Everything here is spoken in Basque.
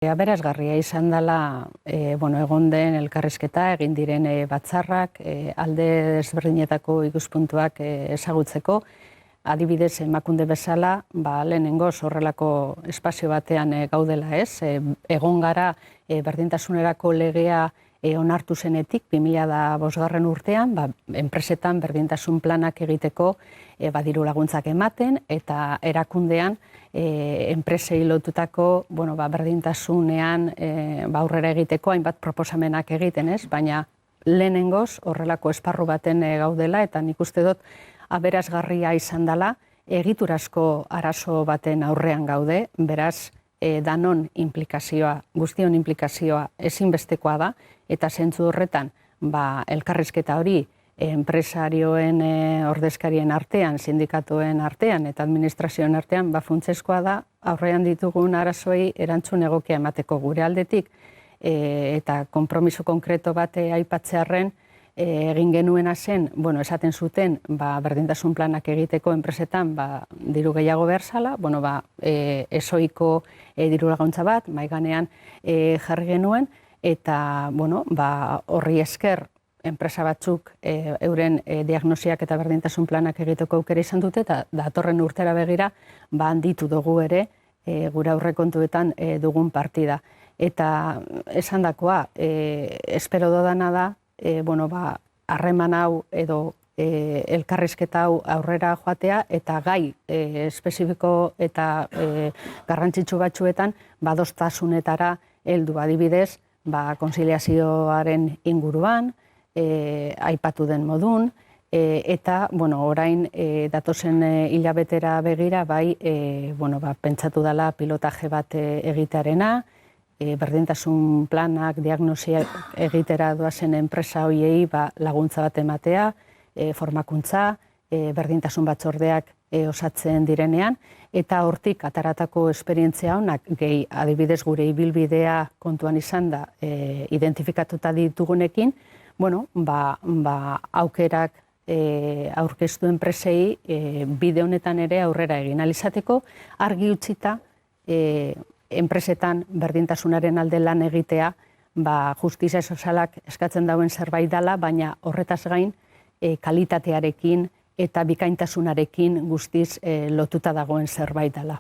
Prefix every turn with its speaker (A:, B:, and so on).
A: Aberasgarria izan dela egon den elkarrizketa, egin diren batzarrak, alde desberdinetako ikuspuntuak ezagutzeko. Adibidez, Emakunde bezala, lehenengoz horrelako espazio batean gaudela ez. Egon gara berdintasunerako legea onartu zenetik, 2005 urtean, enpresetan berdintasun planak egiteko diru laguntzak ematen, eta erakundean enpresei lotutako berdintasunean aurrera egiteko hainbat proposamenak egiten ez, baina lehenengoz horrelako esparru baten gaudela, eta nik uste dut aberasgarria izan dela, egiturazko arazo baten aurrean gaude, beraz, danon implikazioa, guztion implikazioa ezinbestekoa da, eta zentzu horretan, elkarrizketa hori enpresarioen ordezkarien artean, sindikatuen artean eta administrazioen artean, funtsezkoa da, aurrean ditugun arazoei erantzun egokia emateko gure aldetik, eta konpromiso konkreto bat aipatzearren, egin genuena zen, esaten zuten, berdintasun planak egiteko enpresetan diru gehiago behar zala, ezoiko diru laguntza bat, maiganean jarri genuen, eta horri esker enpresa batzuk euren diagnosiak eta berdintasun planak egiteko aukera izan dute, eta datorren urtera begira handitu dugu ere gure aurrekontuetan dugun partida. Eta esandakoa, espero dodana da, harreman hau edo elkarrizketa hau aurrera joatea, eta gai espezifiko eta garrantzitsu batzuetan adostasunetara heldu, adibidez, konziliazioaren inguruan, aipatu den modun, eta orain datozen hilabetera begira pentsatu dela pilotaje bat egitearena, berdintasun planak, diagnosiak egitera doazen enpresa horiei laguntza bat ematea, formakuntza, berdintasun batzordeak osatzen direnean, eta hortik ataratako esperientzia honak, gehi adibidez gure ibilbidea kontuan izan da, identifikatuta ditugunekin, aukerak aurkeztu enpresei bide honetan ere aurrera egin alizateko, argi utzita enpresetan berdintasunaren alde lan egitea, justizia sozialak eskatzen dauen zerbait dela, baina horretaz gain kalitatearekin eta bikaintasunarekin guztiz lotuta dagoen zerbait dela.